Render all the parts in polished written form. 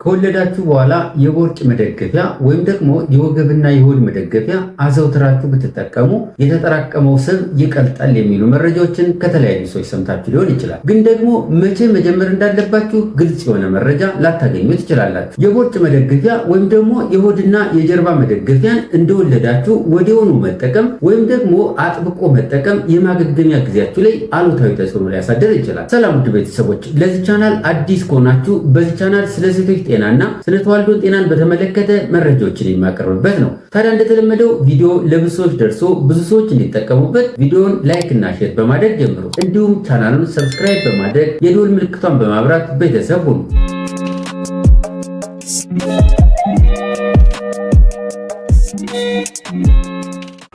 ከወለዳችሁ በኋላ የቦርጭ መደገፊያ ወይም ደግሞ የወገብና የሆድ መደገፊያ አዘውትራችሁ ብትጠቀሙ የተጠራቀመው ስብ ይቀልጣል የሚሉ መረጃዎችን ከተለያዩ ሰዎች ሰምታችሁ ሊሆን ይችላል። ግን ደግሞ መቼ መጀመር እንዳለባችሁ ግልጽ የሆነ መረጃ ላታገኙ ትችላላችሁ። የቦርጭ መደገፊያ ወይም ደግሞ የሆድና የጀርባ መደገፊያን እንደወለዳችሁ ወዲያውኑ መጠቀም ወይም ደግሞ አጥብቆ መጠቀም የማገገሚያ ጊዜያችሁ ላይ አሉታዊ ተጽዕኖ ሊያሳድር ይችላል። ሰላም ውድ ቤተሰቦች፣ ለዚህ ቻናል አዲስ ከሆናችሁ በዚህ ቻናል ስለ ሴቶች ጤናና ስለ ተዋልዶ ጤናን በተመለከተ መረጃዎችን የማቀርብበት ነው። ታዲያ እንደተለመደው ቪዲዮ ለብዙ ሰዎች ደርሶ ብዙ ሰዎች እንዲጠቀሙበት ቪዲዮውን ላይክ እና ሼር በማድረግ ጀምሩ። እንዲሁም ቻናሉን ሰብስክራይብ በማድረግ የደወል ምልክቷን በማብራት ቤተሰብ ሁኑ።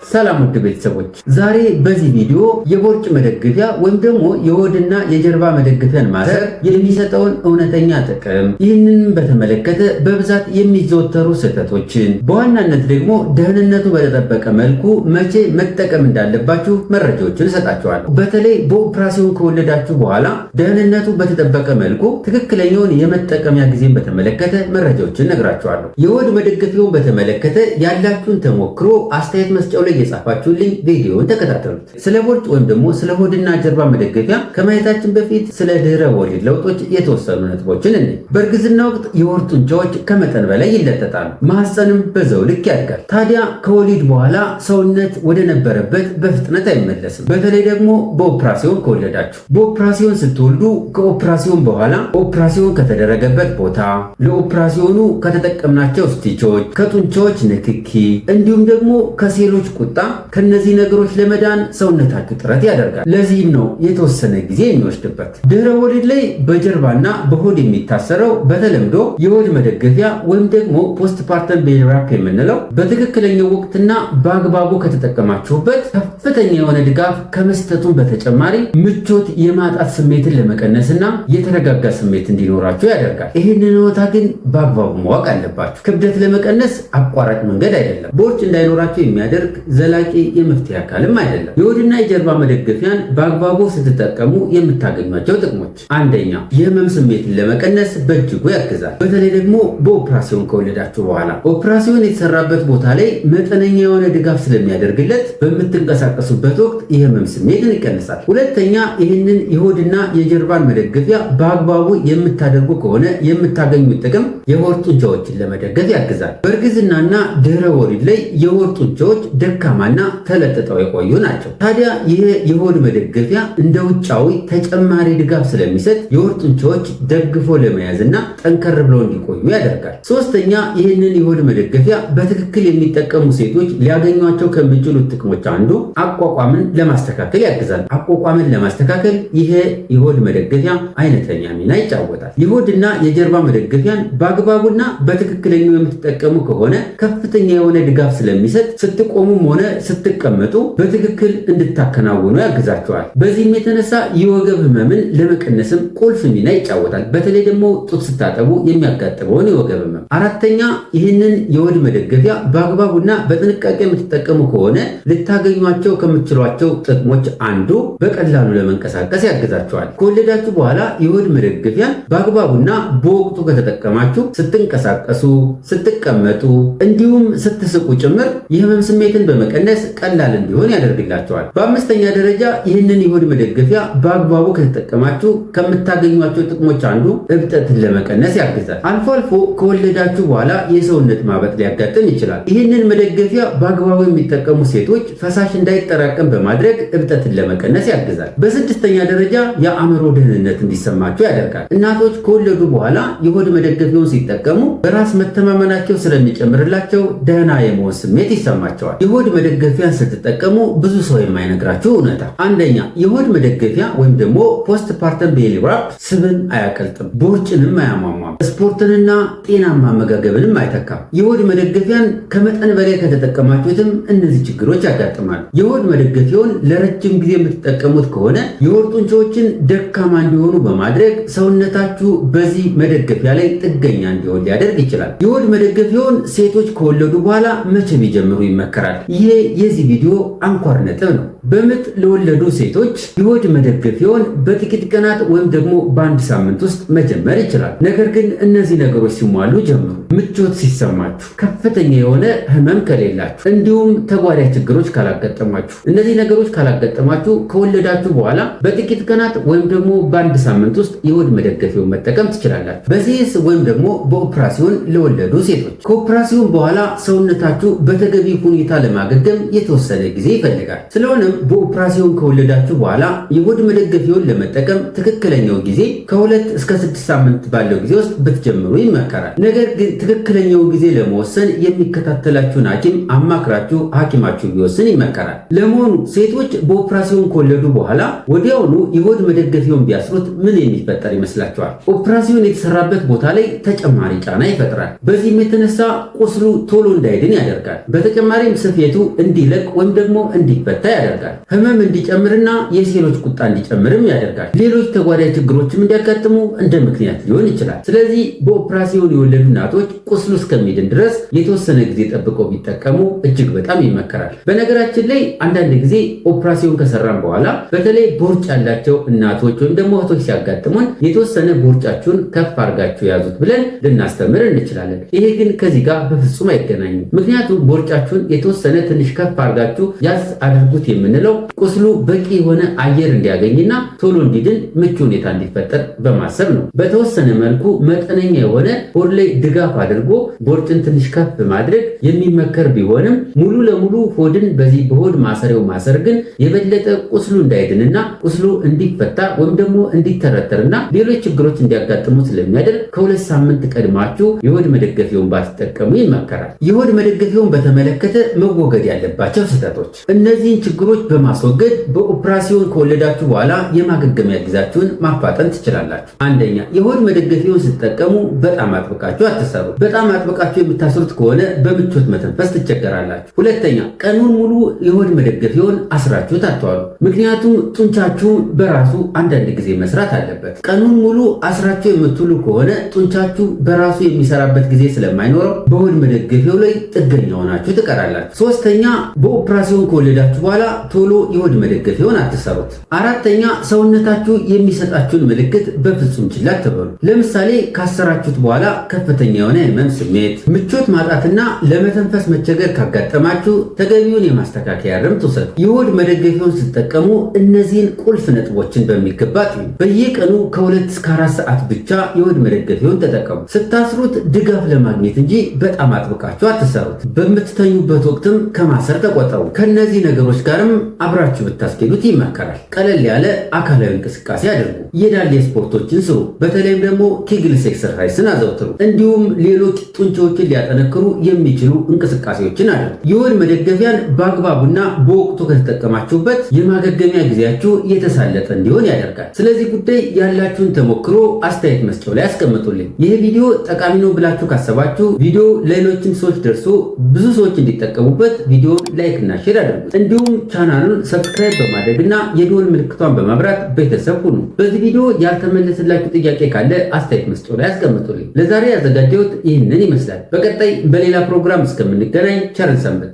ሰላም ውድ ቤተሰቦች፣ ዛሬ በዚህ ቪዲዮ የቦርጭ መደገፊያ ወይም ደግሞ የሆድና የጀርባ መደገፊያን ማሰር የሚሰጠውን እውነተኛ ጥቅም፣ ይህንን በተመለከተ በብዛት የሚዘወተሩ ስህተቶችን፣ በዋናነት ደግሞ ደህንነቱ በተጠበቀ መልኩ መቼ መጠቀም እንዳለባችሁ መረጃዎችን እሰጣችኋለሁ። በተለይ በኦፕራሲዮን ከወለዳችሁ በኋላ ደህንነቱ በተጠበቀ መልኩ ትክክለኛውን የመጠቀሚያ ጊዜን በተመለከተ መረጃዎችን እነግራችኋለሁ። የሆድ መደገፊያውን በተመለከተ ያላችሁን ተሞክሮ አስተያየት መስጫው ላይ የጻፋችሁልኝ ቪዲዮውን ተከታተሉት። ስለ ቦርጭ ወይም ደግሞ ስለ ሆድና ጀርባ መደገፊያ ከማየታችን በፊት ስለ ድህረ ወሊድ ለውጦች የተወሰኑ ነጥቦችን እንይ። በእርግዝና ወቅት የሆድ ጡንቻዎች ከመጠን በላይ ይለጠጣሉ፣ ማህፀንም በዛው ልክ ያድጋል። ታዲያ ከወሊድ በኋላ ሰውነት ወደ ነበረበት በፍጥነት አይመለስም። በተለይ ደግሞ በኦፕራሲዮን ከወለዳችሁ። በኦፕራሲዮን ስትወልዱ ከኦፕራሲዮን በኋላ ኦፕራሲዮን ከተደረገበት ቦታ፣ ለኦፕራሲዮኑ ከተጠቀምናቸው ስቲቾች፣ ከጡንቻዎች ንክኪ እንዲሁም ደግሞ ከሴሎች ቁጣ ከነዚህ ነገሮች ለመዳን ሰውነታችሁ ጥረት ያደርጋል። ለዚህም ነው የተወሰነ ጊዜ የሚወስድበት። ድህረ ወሊድ ላይ በጀርባና በሆድ የሚታሰረው በተለምዶ የሆድ መደገፊያ ወይም ደግሞ ፖስትፓርተም ቤሊ ራፕ የምንለው በትክክለኛው ወቅትና በአግባቡ ከተጠቀማችሁበት ከፍተኛ የሆነ ድጋፍ ከመስጠቱም በተጨማሪ ምቾት የማጣት ስሜትን ለመቀነስና የተረጋጋ ስሜት እንዲኖራችሁ ያደርጋል። ይህንን ቦታ ግን በአግባቡ ማወቅ አለባችሁ። ክብደት ለመቀነስ አቋራጭ መንገድ አይደለም። ቦርጭ እንዳይኖራችሁ የሚያደርግ ዘላቂ የመፍትሄ አካልም አይደለም። የሆድና የጀርባ መደገፊያን በአግባቡ ስትጠቀሙ የምታገኟቸው ጥቅሞች፣ አንደኛ የህመም ስሜትን ለመቀነስ በእጅጉ ያግዛል። በተለይ ደግሞ በኦፕራሲዮን ከወለዳችሁ በኋላ ኦፕራሲዮን የተሰራበት ቦታ ላይ መጠነኛ የሆነ ድጋፍ ስለሚያደርግለት በምትንቀሳቀሱበት ወቅት የህመም ስሜትን ይቀንሳል። ሁለተኛ ይህንን የሆድና የጀርባን መደገፊያ በአግባቡ የምታደርጉ ከሆነ የምታገኙት ጥቅም የሆድ ጡንቻዎችን ለመደገፍ ያግዛል። በእርግዝናና ድህረ ወሊድ ላይ የሆድ ጡንቻዎች ደካማና ተለጥጠው የቆዩ ናቸው። ታዲያ ይህ የሆድ መደገፊያ እንደ ውጫዊ ተጨማሪ ድጋፍ ስለሚሰጥ የሆድ ጡንቻዎች ደግፎ ለመያዝና ጠንከር ብለው እንዲቆዩ ያደርጋል። ሶስተኛ ይህንን የሆድ መደገፊያ በትክክል የሚጠቀሙ ሴቶች ሊያገኟቸው ከሚችሉት ጥቅሞች አንዱ አቋቋምን ለማስተካከል ያግዛል። አቋቋምን ለማስተካከል ይሄ የሆድ መደገፊያ አይነተኛ ሚና ይጫወታል። የሆድና የጀርባ መደገፊያን በአግባቡና በትክክለኛው የምትጠቀሙ ከሆነ ከፍተኛ የሆነ ድጋፍ ስለሚሰጥ ስትቆሙም ሆነ ስትቀመጡ በትክክል እንድታከናውኑ ያግዛቸዋል። በዚህም የተነሳ የወገብ ህመምን ለመቀነስም ቁልፍ ሚና ይጫወታል። በተለይ ደግሞ ጡት ስታጠቡ የሚያጋጥመውን የወገብ ህመም። አራተኛ ይህንን የሆድ መደገፊያ በአግባቡና በጥንቃቄ የምትጠቀሙ ከሆነ ልታገኟቸው ከምትችሏቸው ጥቅሞች አንዱ በቀላሉ ለመንቀሳቀስ ያግዛቸዋል። ከወለዳችሁ በኋላ የሆድ መደገፊያን በአግባቡና በወቅቱ ከተጠቀማችሁ ስትንቀሳቀሱ፣ ስትቀመጡ እንዲሁም ስትስቁ ጭምር የህመም ስሜትን በመቀነስ ቀላል እንዲሆን ያደርግላቸዋል። በአምስተኛ ደረጃ ይህንን የሆድ መደገፊያ በአግባቡ ከተጠቀማችሁ ከምታገኟቸው ጥቅሞች አንዱ እብጠትን ለመቀነስ ያግዛል። አልፎ አልፎ ከወለዳችሁ በኋላ የሰውነት ማበጥ ሊያጋጥም ይችላል። ይህንን መደገፊያ በአግባቡ የሚጠቀሙ ሴቶች ፈሳሽ እንዳይጠራቀም በማድረግ እብጠትን ለመቀነስ ያግዛል። በስድስተኛ ደረጃ የአእምሮ ደህንነት እንዲሰማቸው ያደርጋል። እናቶች ከወለዱ በኋላ የሆድ መደገፊያውን ሲጠቀሙ በራስ መተማመናቸው ስለሚጨምርላቸው ደህና የመሆን ስሜት ይሰማቸዋል። የሆድ መደገፊያን ስትጠቀሙ ብዙ ሰው የማይነግራችሁ እውነታ፣ አንደኛ የሆድ መደገፊያ ወይም ደግሞ ፖስትፓርተም ቤሊ ራፕ ስብን አያቀልጥም፣ ቦርጭንም አያሟሟም፣ ስፖርትንና ጤናማ አመጋገብንም አይተካም። የሆድ መደገፊያን ከመጠን በላይ ከተጠቀማችሁትም እነዚህ ችግሮች ያጋጥማሉ። የሆድ መደገፊያውን ለረጅም ጊዜ የምትጠቀሙት ከሆነ የሆድ ጡንቻዎችን ደካማ እንዲሆኑ በማድረግ ሰውነታችሁ በዚህ መደገፊያ ላይ ጥገኛ እንዲሆን ሊያደርግ ይችላል። የሆድ መደገፊያውን ሴቶች ከወለዱ በኋላ መቼ ቢጀምሩ ይመከራል? ይህ ይሄ የዚህ ቪዲዮ አንኳር ነጥብ ነው። በምጥ ለወለዱ ሴቶች የሆድ መደገፊያውን በጥቂት ቀናት ወይም ደግሞ በአንድ ሳምንት ውስጥ መጀመር ይችላል። ነገር ግን እነዚህ ነገሮች ሲሟሉ ጀምሩ። ምቾት ሲሰማችሁ፣ ከፍተኛ የሆነ ህመም ከሌላችሁ፣ እንዲሁም ተጓዳኝ ችግሮች ካላጋጠማችሁ። እነዚህ ነገሮች ካላጋጠማችሁ ከወለዳችሁ በኋላ በጥቂት ቀናት ወይም ደግሞ በአንድ ሳምንት ውስጥ የሆድ መደገፊያውን መጠቀም ትችላላችሁ። በሲስ ወይም ደግሞ በኦፕራሲዮን ለወለዱ ሴቶች ከኦፕራሲዮን በኋላ ሰውነታችሁ በተገቢ ሁኔታ ለማገገም የተወሰነ ጊዜ ይፈልጋል። ስለሆነም በኦፕራሲዮን ከወለዳችሁ በኋላ የሆድ መደገፊያውን ለመጠቀም ትክክለኛው ጊዜ ከ2 እስከ 6 ሳምንት ባለው ጊዜ ውስጥ ብትጀምሩ ይመከራል። ነገር ግን ትክክለኛው ጊዜ ለመወሰን የሚከታተላችሁን ሐኪም አማክራችሁ ሐኪማችሁ ቢወስን ይመከራል። ለመሆኑ ሴቶች በኦፕራሲዮን ከወለዱ በኋላ ወዲያውኑ የሆድ መደገፊያውን ቢያስሩት ምን የሚፈጠር ይመስላችኋል? ኦፕራሲዮን የተሰራበት ቦታ ላይ ተጨማሪ ጫና ይፈጥራል። በዚህም የተነሳ ቁስሉ ቶሎ እንዳይድን ያደርጋል። በተጨማሪም ስፌቱ እንዲለቅ ወይም ደግሞ እንዲፈታ ያደርጋል። ህመም እንዲጨምርና የሴሎች ቁጣ እንዲጨምርም ያደርጋል። ሌሎች ተጓዳኝ ችግሮችም እንዲያጋጥሙ እንደ ምክንያት ሊሆን ይችላል። ስለዚህ በኦፕራሲዮን የወለዱ እናቶች ቁስሉ እስከሚድን ድረስ የተወሰነ ጊዜ ጠብቀው ቢጠቀሙ እጅግ በጣም ይመከራል። በነገራችን ላይ አንዳንድ ጊዜ ኦፕራሲዮን ከሰራን በኋላ በተለይ ቦርጭ ያላቸው እናቶች ወይም ደግሞ እህቶች ሲያጋጥሙን የተወሰነ ቦርጫችሁን ከፍ አድርጋችሁ ያዙት ብለን ልናስተምር እንችላለን። ይሄ ግን ከዚህ ጋር በፍጹም አይገናኝም። ምክንያቱም ቦርጫችሁን የተወሰነ ትንሽ ከፍ አድርጋችሁ ያዝ አድርጉት የምንለው ቁስሉ በቂ የሆነ አየር እንዲያገኝና ቶሎ እንዲድን ምቹ ሁኔታ እንዲፈጠር በማሰብ ነው። በተወሰነ መልኩ መጠነኛ የሆነ ሆድ ላይ ድጋፍ አድርጎ ቦርጭን ትንሽ ከፍ ማድረግ የሚመከር ቢሆንም ሙሉ ለሙሉ ሆድን በዚህ በሆድ ማሰሪያው ማሰር ግን የበለጠ ቁስሉ እንዳይድንና ቁስሉ እንዲፈታ ወይም ደግሞ እንዲተረተርና ሌሎች ችግሮች እንዲያጋጥሙ ስለሚያደርግ ከ2 ሳምንት ቀድማችሁ የሆድ መደገፊያውን ባትጠቀሙ ይመከራል። የሆድ መደገፊያውን በተመለከተ መወገድ ያለባቸው ስህተቶች። እነዚህን ችግሮች በማስወገድ በኦፕራሲዮን ከወለዳችሁ በኋላ የማገገሚያ ጊዜያችሁን ማፋጠን ትችላላችሁ። አንደኛ፣ የሆድ መደገፊያውን ስትጠቀሙ በጣም አጥብቃችሁ አትሰሩ። በጣም አጥብቃችሁ የምታስሩት ከሆነ በምቾት መተንፈስ ትቸገራላችሁ። ሁለተኛ፣ ቀኑን ሙሉ የሆድ መደገፊያውን አስራችሁ አትዋሉ። ምክንያቱም ጡንቻችሁ በራሱ አንዳንድ ጊዜ መስራት አለበት። ቀኑን ሙሉ አስራችሁ የምትውሉ ከሆነ ጡንቻችሁ በራሱ የሚሰራበት ጊዜ ስለማይኖረው በሆድ መደገፊያው ላይ ጥገኛ ሆናችሁ ትቀራላችሁ። ሶስተኛ፣ በኦፕራሲዮን ከወለዳችሁ በኋላ ቶሎ የሆድ መደገፊያውን አትሰሩት። አራተኛ፣ ሰውነታችሁ የሚሰጣችሁን ምልክት በፍጹም ችላ አትበሉ። ለምሳሌ ካሰራችሁት በኋላ ከፍተኛ የሆነ ህመም ስሜት፣ ምቾት ማጣትና ለመተንፈስ መቸገር ካጋጠማችሁ ተገቢውን የማስተካከያ እርምት ውሰዱ። የሆድ መደገፊያውን ስትጠቀሙ እነዚህን ቁልፍ ነጥቦችን በሚገባ ጥዩ። በየቀኑ ከ2 እስከ 4 ሰዓት ብቻ የሆድ መደገፊያውን ተጠቀሙ። ስታስሩት ድጋፍ ለማግኘት እንጂ በጣም አጥብቃችሁ አትሰሩት። በምትተኙበት ወቅትም ከማሰር ተቆጠቡ። ከነዚህ ነገሮች ጋርም አብራችሁ ብታስኬዱት ይመከራል። ቀለል ያለ አካላዊ እንቅስቃሴ አድርጉ። የዳሌ ስፖርቶችን ስሩ። በተለይም ደግሞ ኬግልስ ኤክሰርሳይስን አዘውትሩ። እንዲሁም ሌሎች ጡንቻዎችን ሊያጠነክሩ የሚችሉ እንቅስቃሴዎችን አድርጉ። የሆድ መደገፊያን በአግባቡና በወቅቱ ከተጠቀማችሁበት የማገገሚያ ጊዜያችሁ የተሳለጠ እንዲሆን ያደርጋል። ስለዚህ ጉዳይ ያላችሁን ተሞክሮ አስተያየት መስጫው ላይ አስቀምጡልኝ። ይህ ቪዲዮ ጠቃሚ ነው ብላችሁ ካሰባችሁ ቪዲዮ ለሌሎችም ሰዎች ደርሶ ብዙ ሰዎች እንዲጠቀሙበት ቪዲዮ ላይክ እና ሼር አድርጉት። እንዲሁም ቻናሉን ሰብስክራይብ በማድረግና የደወል ምልክቷን በማብራት ቤተሰብ ሁኑ። በዚህ ቪዲዮ ያልተመለሰላችሁ ጥያቄ ካለ አስተያየት መስጫው ላይ አስቀምጡልኝ። ለዛሬ ያዘጋጀሁት ይህንን ይመስላል። በቀጣይ በሌላ ፕሮግራም እስከምንገናኝ ቸር ሰንብቱ።